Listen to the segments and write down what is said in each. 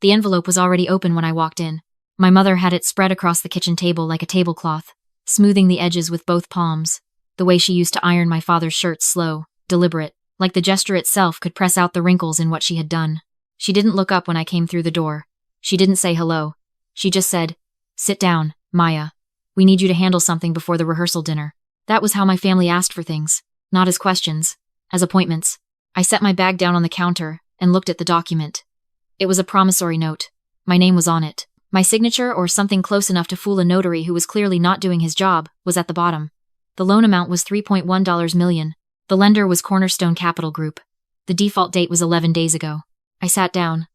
The envelope was already open when I walked in. My mother had it spread across the kitchen table like a tablecloth, smoothing the edges with both palms. The way she used to iron my father's shirts, slow, deliberate, like the gesture itself could press out the wrinkles in what she had done. She didn't look up when I came through the door. She didn't say hello. She just said, "Sit down, Maya. We need you to handle something before the rehearsal dinner." That was how my family asked for things, not as questions, as appointments. I set my bag down on the counter and looked at the document. It was a promissory note. My name was on it. My signature, or something close enough to fool a notary who was clearly not doing his job, was at the bottom. The loan amount was $3.1 million. The lender was Cornerstone Capital Group. The default date was 11 days ago. I sat down.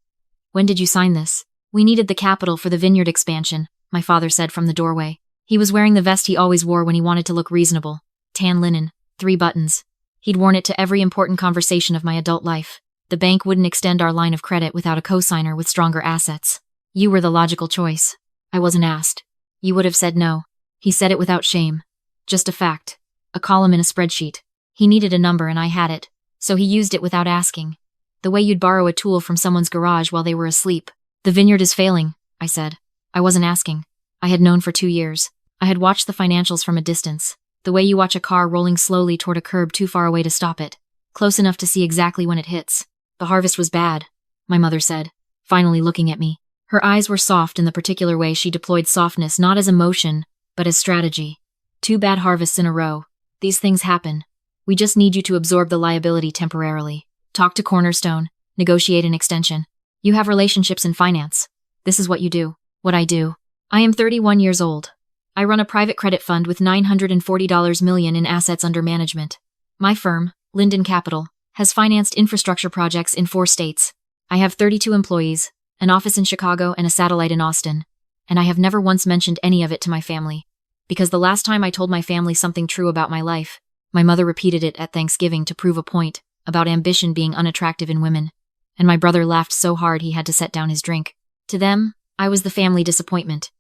"When did you sign this?" "We needed the capital for the vineyard expansion," my father said from the doorway. He was wearing the vest he always wore when he wanted to look reasonable. Tan linen, 3 buttons. He'd worn it to every important conversation of my adult life. The bank wouldn't extend our line of credit without a cosigner with stronger assets. "You were the logical choice." I wasn't asked. "You would have said no." He said it without shame. Just a fact. A column in a spreadsheet. He needed a number and I had it, so he used it without asking. The way you'd borrow a tool from someone's garage while they were asleep. "The vineyard is failing," I said. I wasn't asking. I had known for 2 years. I had watched the financials from a distance. The way you watch a car rolling slowly toward a curb too far away to stop it. Close enough to see exactly when it hits. "The harvest was bad," my mother said, finally looking at me. Her eyes were soft in the particular way she deployed softness not as emotion, but as strategy. "2 bad harvests in a row. These things happen. We just need you to absorb the liability temporarily. Talk to Cornerstone, negotiate an extension. You have relationships in finance. This is what you do." What I do. I am 31 years old. I run a private credit fund with $940 million in assets under management. My firm, Linden Capital, has financed infrastructure projects in 4 states. I have 32 employees, an office in Chicago and a satellite in Austin. And I have never once mentioned any of it to my family. Because the last time I told my family something true about my life, my mother repeated it at Thanksgiving to prove a point about ambition being unattractive in women. And my brother laughed so hard he had to set down his drink. To them, I was the family disappointment.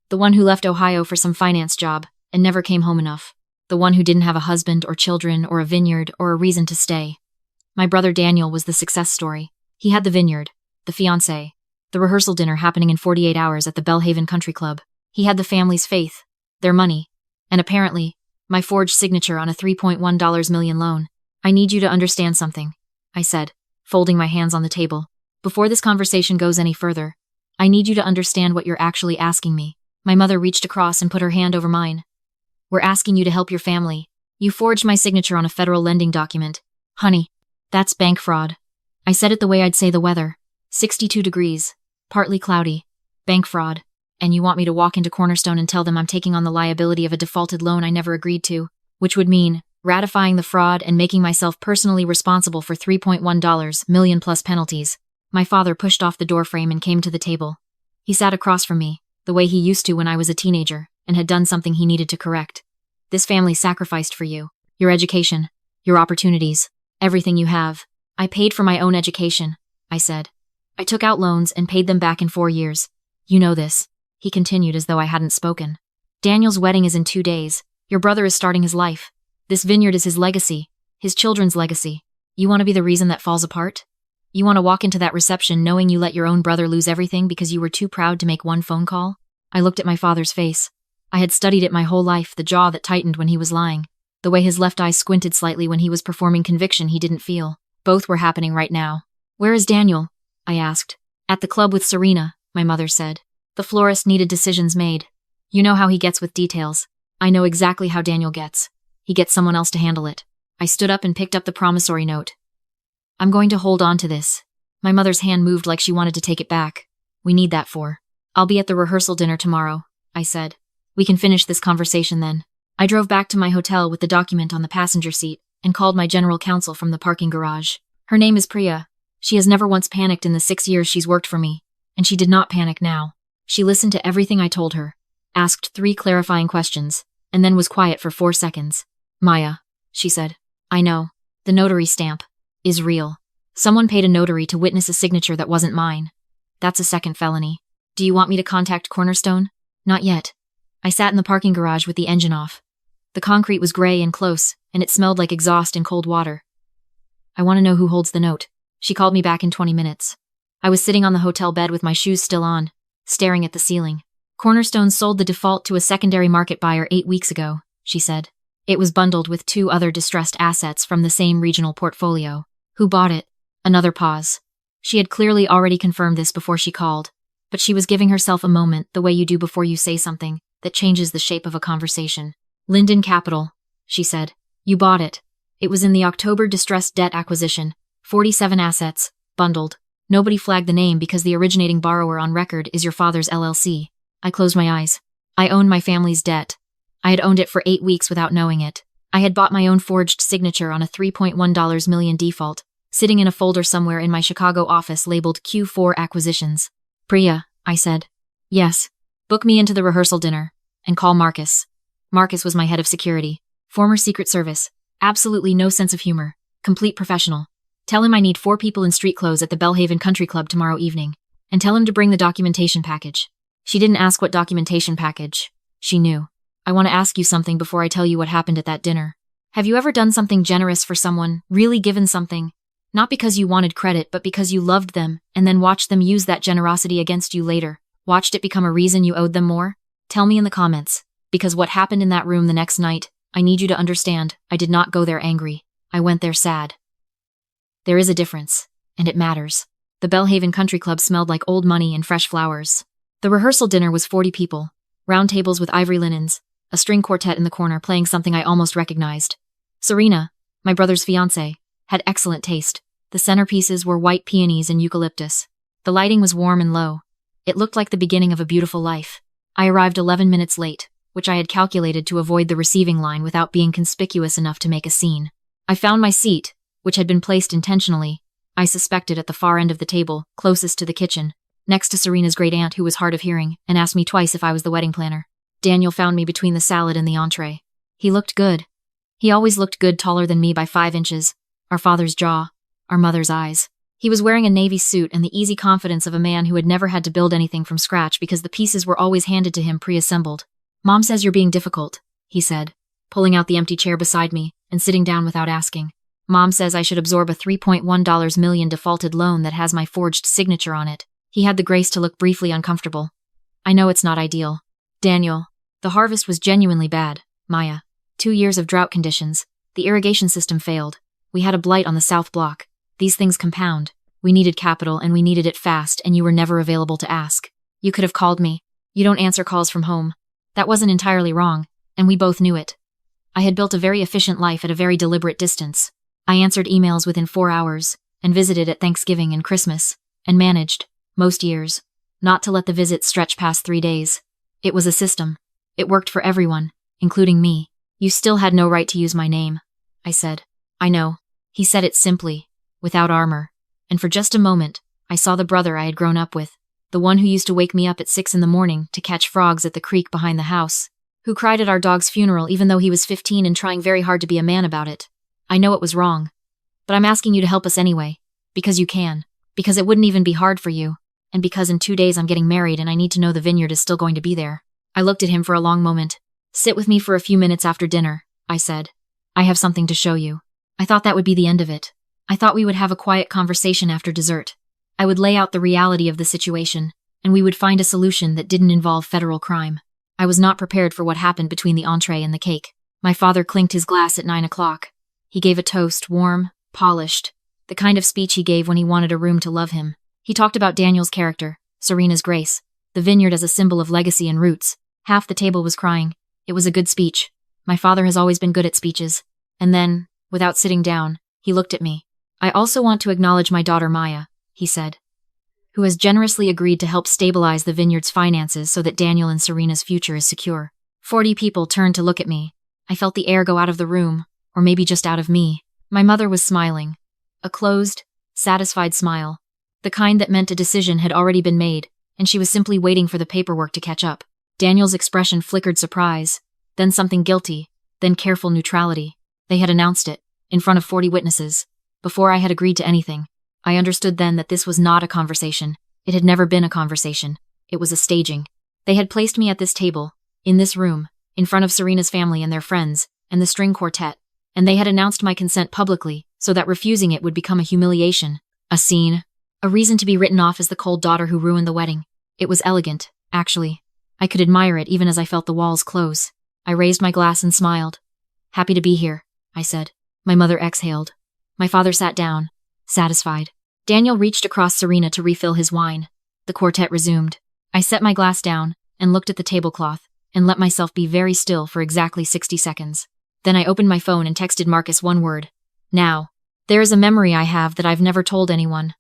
The one who left Ohio for some finance job and never came home enough. The one who didn't have a husband or children or a vineyard or a reason to stay. My brother Daniel was the success story. He had the vineyard, the fiancé, the rehearsal dinner happening in 48 hours at the Bellhaven Country Club. He had the family's faith, their money, and apparently, my forged signature on a $3.1 million loan. "I need you to understand something," I said, folding my hands on the table. "Before this conversation goes any further, I need you to understand what you're actually asking me." My mother reached across and put her hand over mine. "We're asking you to help your family. You forged my signature on a federal lending document. Honey, that's bank fraud." I said it the way I'd say the weather. 62 degrees, partly cloudy, bank fraud. "And you want me to walk into Cornerstone and tell them I'm taking on the liability of a defaulted loan I never agreed to, which would mean ratifying the fraud and making myself personally responsible for $3.1 million plus penalties." My father pushed off the doorframe and came to the table. He sat across from me, the way he used to when I was a teenager, and had done something he needed to correct. "This family sacrificed for you. Your education, your opportunities, everything you have. I paid for my own education," I said. "I took out loans and paid them back in 4 years. You know this," he continued as though I hadn't spoken. "Daniel's wedding is in 2 days. Your brother is starting his life. This vineyard is his legacy, his children's legacy. You want to be the reason that falls apart? You want to walk into that reception knowing you let your own brother lose everything because you were too proud to make one phone call?" I looked at my father's face. I had studied it my whole life, the jaw that tightened when he was lying, the way his left eye squinted slightly when he was performing conviction he didn't feel. Both were happening right now. "Where is Daniel?" I asked. "At the club with Serena," my mother said. "The florist needed decisions made. You know how he gets with details. I know exactly how Daniel gets. He gets someone else to handle it." I stood up and picked up the promissory note. "I'm going to hold on to this." My mother's hand moved like she wanted to take it back. "We need that for." "I'll be at the rehearsal dinner tomorrow," I said. "We can finish this conversation then." I drove back to my hotel with the document on the passenger seat and called my general counsel from the parking garage. Her name is Priya. She has never once panicked in the 6 years she's worked for me, and she did not panic now. She listened to everything I told her, asked 3 clarifying questions, and then was quiet for 4 seconds. "Maya," she said, "I know. The notary stamp is real. Someone paid a notary to witness a signature that wasn't mine. That's a second felony. Do you want me to contact Cornerstone?" "Not yet." I sat in the parking garage with the engine off. The concrete was gray and close, and it smelled like exhaust and cold water. "I want to know who holds the note." She called me back in 20 minutes. I was sitting on the hotel bed with my shoes still on, staring at the ceiling. Cornerstone sold the default to a secondary market buyer 8 weeks ago, she said. It was bundled with 2 other distressed assets from the same regional portfolio. Who bought it? Another pause. She had clearly already confirmed this before she called, but she was giving herself a moment, the way you do before you say something, that changes the shape of a conversation. Linden Capital, she said. You bought it. It was in the October distressed debt acquisition. 47 assets, bundled. Nobody flagged the name because the originating borrower on record is your father's LLC. I closed my eyes. I owned my family's debt. I had owned it for 8 weeks without knowing it. I had bought my own forged signature on a $3.1 million default, sitting in a folder somewhere in my Chicago office labeled Q4 Acquisitions. Priya, I said. Yes. Book me into the rehearsal dinner. And call Marcus. Marcus was my head of security. Former Secret Service. Absolutely no sense of humor. Complete professional. Tell him I need 4 people in street clothes at the Bellhaven Country Club tomorrow evening. And tell him to bring the documentation package. She didn't ask what documentation package. She knew. I want to ask you something before I tell you what happened at that dinner. Have you ever done something generous for someone, really given something? Not because you wanted credit, but because you loved them, and then watched them use that generosity against you later? Watched it become a reason you owed them more? Tell me in the comments. Because what happened in that room the next night, I need you to understand, I did not go there angry. I went there sad. There is a difference, and it matters. The Bellhaven Country Club smelled like old money and fresh flowers. The rehearsal dinner was 40 people, round tables with ivory linens, a string quartet in the corner playing something I almost recognized. Serena, my brother's fiancée, had excellent taste. The centerpieces were white peonies and eucalyptus. The lighting was warm and low. It looked like the beginning of a beautiful life. I arrived 11 minutes late, which I had calculated to avoid the receiving line without being conspicuous enough to make a scene. I found my seat, which had been placed intentionally, I suspected at the far end of the table, closest to the kitchen, next to Serena's great-aunt who was hard of hearing and asked me twice if I was the wedding planner. Daniel found me between the salad and the entree. He looked good. He always looked good, taller than me by 5 inches, our father's jaw, our mother's eyes. He was wearing a navy suit and the easy confidence of a man who had never had to build anything from scratch because the pieces were always handed to him pre-assembled. Mom says you're being difficult, he said, pulling out the empty chair beside me and sitting down without asking. Mom says I should absorb a $3.1 million defaulted loan that has my forged signature on it. He had the grace to look briefly uncomfortable. I know it's not ideal. Daniel, the harvest was genuinely bad, Maya. 2 years of drought conditions. The irrigation system failed. We had a blight on the South Block. These things compound. We needed capital and we needed it fast, and you were never available to ask. You could have called me. You don't answer calls from home. That wasn't entirely wrong, and we both knew it. I had built a very efficient life at a very deliberate distance. I answered emails within 4 hours, and visited at Thanksgiving and Christmas, and managed, most years, not to let the visits stretch past 3 days. It was a system. It worked for everyone, including me. You still had no right to use my name, I said. I know. He said it simply, without armor, and for just a moment, I saw the brother I had grown up with, the one who used to wake me up at 6 in the morning to catch frogs at the creek behind the house, who cried at our dog's funeral even though he was 15 and trying very hard to be a man about it. I know it was wrong, but I'm asking you to help us anyway, because you can, because it wouldn't even be hard for you, and because in 2 days I'm getting married and I need to know the vineyard is still going to be there. I looked at him for a long moment. Sit with me for a few minutes after dinner, I said. I have something to show you. I thought that would be the end of it. I thought we would have a quiet conversation after dessert. I would lay out the reality of the situation, and we would find a solution that didn't involve federal crime. I was not prepared for what happened between the entree and the cake. My father clinked his glass at 9 o'clock. He gave a toast, warm, polished, the kind of speech he gave when he wanted a room to love him. He talked about Daniel's character, Serena's grace, the vineyard as a symbol of legacy and roots. Half the table was crying. It was a good speech. My father has always been good at speeches. And then, without sitting down, he looked at me. I also want to acknowledge my daughter Maya, he said, who has generously agreed to help stabilize the vineyard's finances so that Daniel and Serena's future is secure. 40 people turned to look at me. I felt the air go out of the room, or maybe just out of me. My mother was smiling. A closed, satisfied smile. The kind that meant a decision had already been made, and she was simply waiting for the paperwork to catch up. Daniel's expression flickered surprise, then something guilty, then careful neutrality. They had announced it, in front of 40 witnesses, before I had agreed to anything. I understood then that this was not a conversation. It had never been a conversation. It was a staging. They had placed me at this table, in this room, in front of Serena's family and their friends, and the string quartet, and they had announced my consent publicly, so that refusing it would become a humiliation, a scene, A reason to be written off as the cold daughter who ruined the wedding. It was elegant, actually. I could admire it even as I felt the walls close. I raised my glass and smiled. Happy to be here, I said. My mother exhaled. My father sat down, satisfied. Daniel reached across Serena to refill his wine. The quartet resumed. I set my glass down and looked at the tablecloth and let myself be very still for exactly 60 seconds. Then I opened my phone and texted Marcus one word. Now. There is a memory I have that I've never told anyone.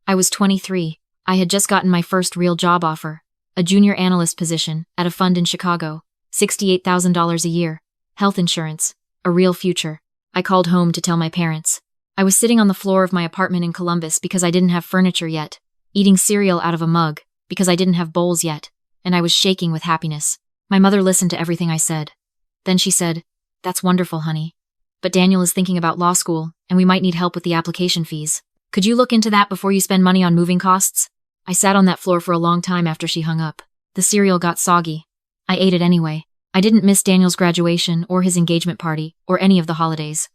I was 23. I had just gotten my first real job offer. A junior analyst position at a fund in Chicago. $68,000 a year. Health insurance. A real future. I called home to tell my parents. I was sitting on the floor of my apartment in Columbus because I didn't have furniture yet, eating cereal out of a mug because I didn't have bowls yet, and I was shaking with happiness. My mother listened to everything I said. Then she said, "That's wonderful, honey. But Daniel is thinking about law school, and we might need help with the application fees. Could you look into that before you spend money on moving costs?" I sat on that floor for a long time after she hung up. The cereal got soggy. I ate it anyway. I didn't miss Daniel's graduation or his engagement party or any of the holidays.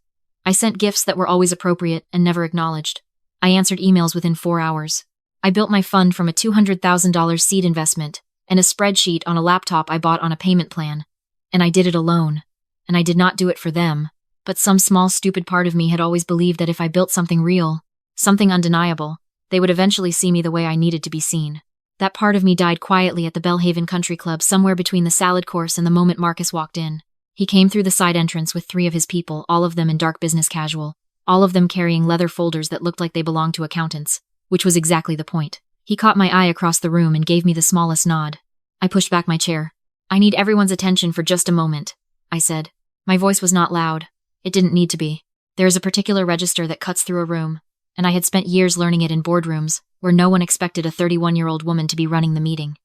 I sent gifts that were always appropriate and never acknowledged. I answered emails within 4 hours. I built my fund from a $200,000 seed investment and a spreadsheet on a laptop I bought on a payment plan. And I did it alone. And I did not do it for them. But some small stupid part of me had always believed that if I built something real, something undeniable, they would eventually see me the way I needed to be seen. That part of me died quietly at the Bellhaven Country Club somewhere between the salad course and the moment Marcus walked in. He came through the side entrance with 3 of his people, all of them in dark business casual, all of them carrying leather folders that looked like they belonged to accountants, which was exactly the point. He caught my eye across the room and gave me the smallest nod. I pushed back my chair. "I need everyone's attention for just a moment," I said. My voice was not loud. It didn't need to be. There is a particular register that cuts through a room, and I had spent years learning it in boardrooms, where no one expected a 31-year-old woman to be running the meeting.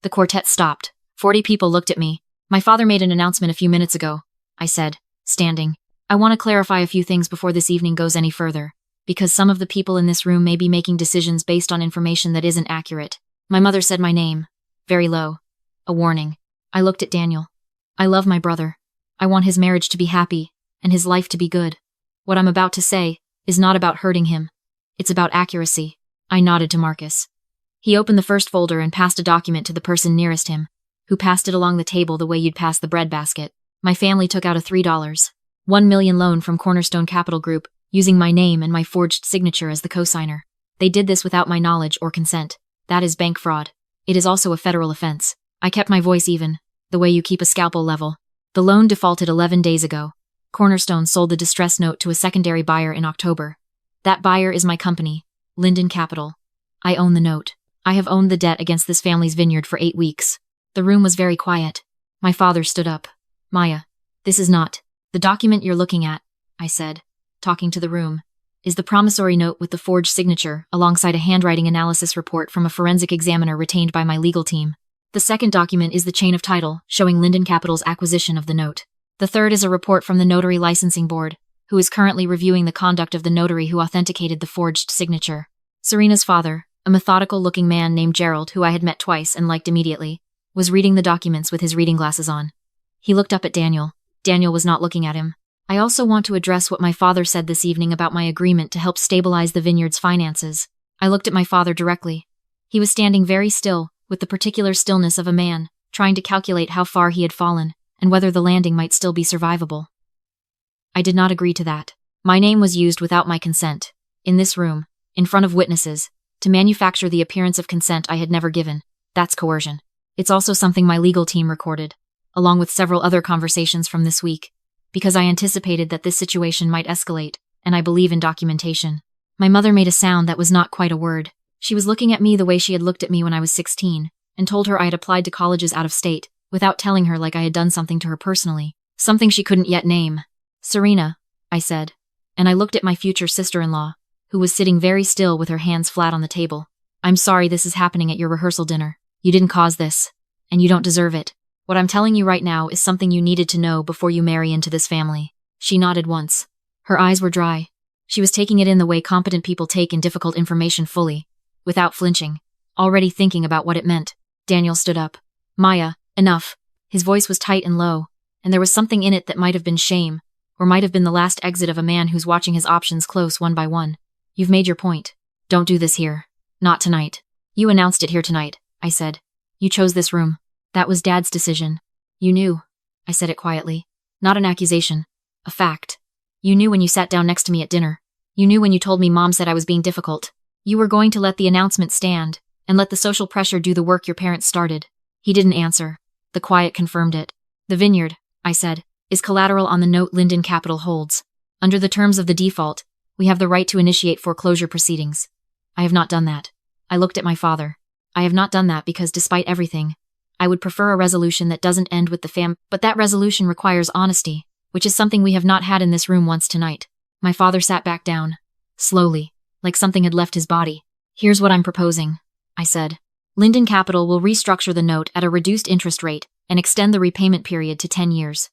The quartet stopped. 40 people looked at me. "My father made an announcement a few minutes ago," I said, standing. "I want to clarify a few things before this evening goes any further, because some of the people in this room may be making decisions based on information that isn't accurate." My mother said my name, very low. A warning. I looked at Daniel. "I love my brother. I want his marriage to be happy, and his life to be good. What I'm about to say is not about hurting him. It's about accuracy." I nodded to Marcus. He opened the first folder and passed a document to the person nearest him, who passed it along the table the way you'd pass the bread basket. My family took out a $3.1 million loan from Cornerstone Capital Group, using my name and my forged signature as the cosigner. They did this without my knowledge or consent. That is bank fraud. It is also a federal offense. I kept my voice even, the way you keep a scalpel level. The loan defaulted 11 days ago. Cornerstone sold the distress note to a secondary buyer in October. That buyer is my company, Linden Capital. I own the note. I have owned the debt against this family's vineyard for 8 weeks. The room was very quiet. My father stood up. "Maya, this is not the document you're looking at," I said, talking to the room. "Is the promissory note with the forged signature alongside a handwriting analysis report from a forensic examiner retained by my legal team. The second document is the chain of title showing Linden Capital's acquisition of the note. The third is a report from the Notary Licensing Board, who is currently reviewing the conduct of the notary who authenticated the forged signature." Serena's father, a methodical-looking man named Gerald, who I had met twice and liked immediately, was reading the documents with his reading glasses on. He looked up at Daniel. Daniel was not looking at him. "I also want to address what my father said this evening about my agreement to help stabilize the vineyard's finances." I looked at my father directly. He was standing very still, with the particular stillness of a man, trying to calculate how far he had fallen, and whether the landing might still be survivable. I did not agree to that. My name was used without my consent, in this room, in front of witnesses, to manufacture the appearance of consent I had never given. That's coercion. It's also something my legal team recorded, along with several other conversations from this week, because I anticipated that this situation might escalate, and I believe in documentation. My mother made a sound that was not quite a word. She was looking at me the way she had looked at me when I was 16, and told her I had applied to colleges out of state, without telling her like I had done something to her personally, something she couldn't yet name. "Serena," I said, and I looked at my future sister-in-law, who was sitting very still with her hands flat on the table. "I'm sorry this is happening at your rehearsal dinner. You didn't cause this, and you don't deserve it. What I'm telling you right now is something you needed to know before you marry into this family." She nodded once. Her eyes were dry. She was taking it in the way competent people take in difficult information fully, without flinching, already thinking about what it meant. Daniel stood up. "Maya, enough." His voice was tight and low, and there was something in it that might have been shame, or might have been the last exit of a man who's watching his options close one by one. "You've made your point. Don't do this here. Not tonight. You announced it here tonight, I said. You chose this room. That was Dad's decision. You knew. I said it quietly. Not an accusation. A fact. You knew when you sat down next to me at dinner. You knew when you told me Mom said I was being difficult. You were going to let the announcement stand, and let the social pressure do the work your parents started. He didn't answer. The quiet confirmed it. The vineyard, I said, is collateral on the note Linden Capital holds. Under the terms of the default, we have the right to initiate foreclosure proceedings. I have not done that. I looked at my father. I have not done that because despite everything, I would prefer a resolution that doesn't end with but that resolution requires honesty, which is something we have not had in this room once tonight. My father sat back down, slowly, like something had left his body. Here's what I'm proposing, I said. Linden Capital will restructure the note at a reduced interest rate and extend the repayment period to 10 years.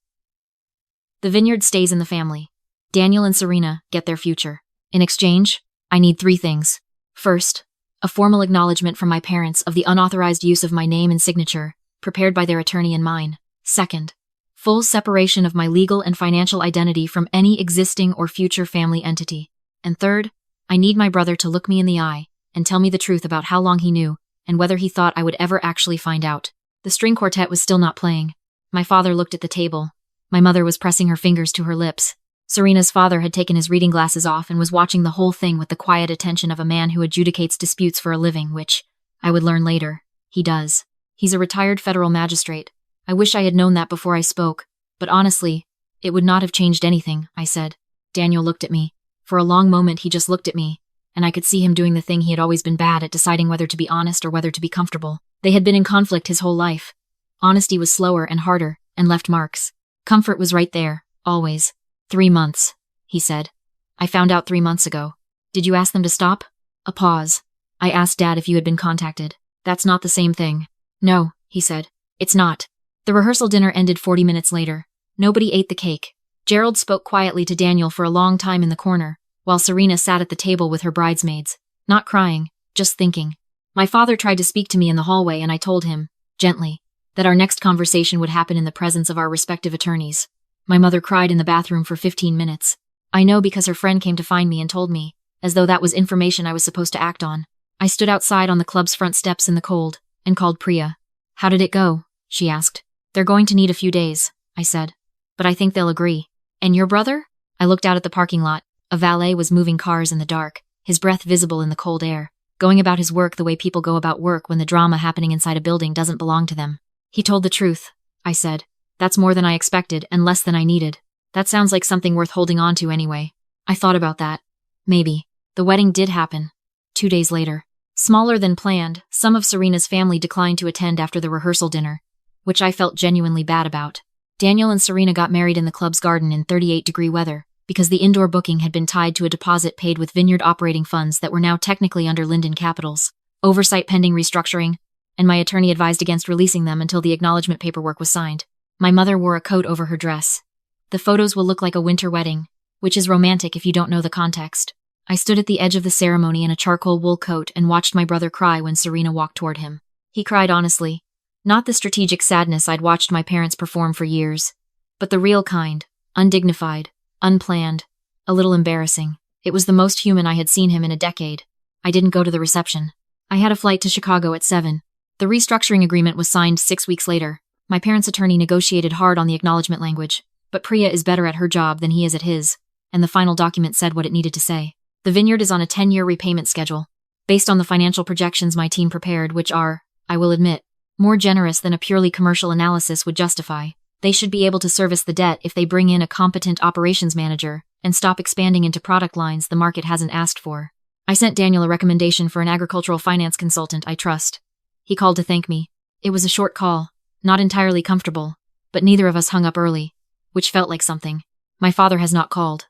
The vineyard stays in the family. Daniel and Serena get their future. In exchange, I need 3 things. First, a formal acknowledgement from my parents of the unauthorized use of my name and signature, prepared by their attorney and mine. Second, full separation of my legal and financial identity from any existing or future family entity. And third, I need my brother to look me in the eye and tell me the truth about how long he knew and whether he thought I would ever actually find out. The string quartet was still not playing. My father looked at the table. My mother was pressing her fingers to her lips. Serena's father had taken his reading glasses off and was watching the whole thing with the quiet attention of a man who adjudicates disputes for a living, which, I would learn later, he does. He's a retired federal magistrate. I wish I had known that before I spoke, but honestly, it would not have changed anything, I said. Daniel looked at me. For a long moment he just looked at me, and I could see him doing the thing he had always been bad at, deciding whether to be honest or whether to be comfortable. They had been in conflict his whole life. Honesty was slower and harder, and left marks. Comfort was right there, always. 3 months, he said. I found out 3 months ago. Did you ask them to stop? A pause. I asked Dad if you had been contacted. That's not the same thing. No, he said. It's not. The rehearsal dinner ended 40 minutes later. Nobody ate the cake. Gerald spoke quietly to Daniel for a long time in the corner, while Serena sat at the table with her bridesmaids, not crying, just thinking. My father tried to speak to me in the hallway and I told him, gently, that our next conversation would happen in the presence of our respective attorneys. My mother cried in the bathroom for 15 minutes. I know because her friend came to find me and told me, as though that was information I was supposed to act on. I stood outside on the club's front steps in the cold, and called Priya. How did it go? She asked. They're going to need a few days, I said. But I think they'll agree. And your brother? I looked out at the parking lot. A valet was moving cars in the dark, his breath visible in the cold air, going about his work the way people go about work when the drama happening inside a building doesn't belong to them. He told the truth, I said. That's more than I expected and less than I needed. That sounds like something worth holding on to anyway. I thought about that. Maybe. The wedding did happen. 2 days later. Smaller than planned, some of Serena's family declined to attend after the rehearsal dinner, which I felt genuinely bad about. Daniel and Serena got married in the club's garden in 38-degree weather, because the indoor booking had been tied to a deposit paid with vineyard operating funds that were now technically under Linden Capital's oversight pending restructuring, and my attorney advised against releasing them until the acknowledgement paperwork was signed. My mother wore a coat over her dress. The photos will look like a winter wedding, which is romantic if you don't know the context. I stood at the edge of the ceremony in a charcoal wool coat and watched my brother cry when Serena walked toward him. He cried honestly. Not the strategic sadness I'd watched my parents perform for years, but the real kind, undignified, unplanned, a little embarrassing. It was the most human I had seen him in a decade. I didn't go to the reception. I had a flight to Chicago at 7. The restructuring agreement was signed 6 weeks later. My parents' attorney negotiated hard on the acknowledgement language, but Priya is better at her job than he is at his, and the final document said what it needed to say. The vineyard is on a 10-year repayment schedule, based on the financial projections my team prepared, which are, I will admit, more generous than a purely commercial analysis would justify. They should be able to service the debt if they bring in a competent operations manager and stop expanding into product lines the market hasn't asked for. I sent Daniel a recommendation for an agricultural finance consultant I trust. He called to thank me. It was a short call, not entirely comfortable, but neither of us hung up early, which felt like something. My father has not called.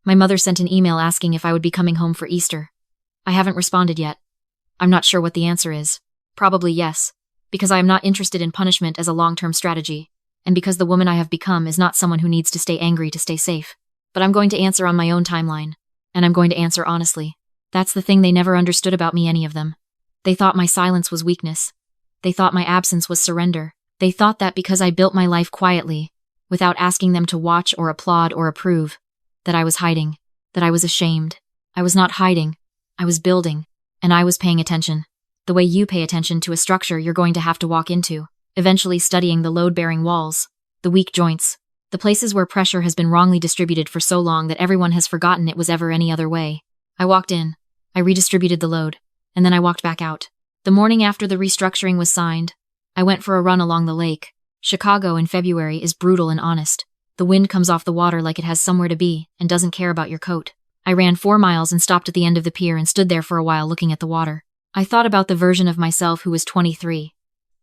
My mother sent an email asking if I would be coming home for Easter. I haven't responded yet. I'm not sure what the answer is. Probably yes, because I am not interested in punishment as a long-term strategy, and because the woman I have become is not someone who needs to stay angry to stay safe. But I'm going to answer on my own timeline, and I'm going to answer honestly. That's the thing they never understood about me, any of them. They thought my silence was weakness. They thought my absence was surrender. They thought that because I built my life quietly, without asking them to watch or applaud or approve, that I was hiding, that I was ashamed. I was not hiding. I was building. And I was paying attention. The way you pay attention to a structure you're going to have to walk into, eventually studying the load-bearing walls, the weak joints, the places where pressure has been wrongly distributed for so long that everyone has forgotten it was ever any other way. I walked in. I redistributed the load. And then I walked back out. The morning after the restructuring was signed, I went for a run along the lake. Chicago in February is brutal and honest. The wind comes off the water like it has somewhere to be and doesn't care about your coat. I ran 4 miles and stopped at the end of the pier and stood there for a while looking at the water. I thought about the version of myself who was 23,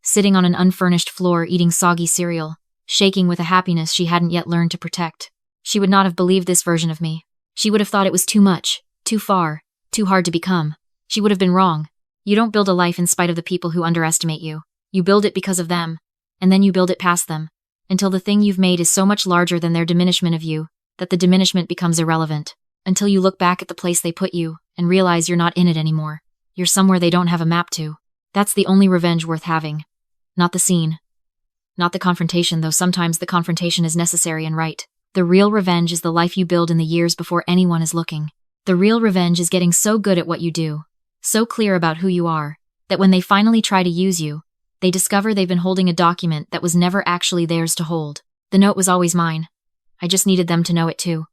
sitting on an unfurnished floor eating soggy cereal, shaking with a happiness she hadn't yet learned to protect. She would not have believed this version of me. She would have thought it was too much, too far, too hard to become. She would have been wrong. You don't build a life in spite of the people who underestimate you. You build it because of them, and then you build it past them, until the thing you've made is so much larger than their diminishment of you, that the diminishment becomes irrelevant, until you look back at the place they put you and realize you're not in it anymore. You're somewhere they don't have a map to. That's the only revenge worth having. Not the scene. Not the confrontation, though sometimes the confrontation is necessary and right. The real revenge is the life you build in the years before anyone is looking. The real revenge is getting so good at what you do, so clear about who you are, that when they finally try to use you, they discover they've been holding a document that was never actually theirs to hold. The note was always mine. I just needed them to know it too.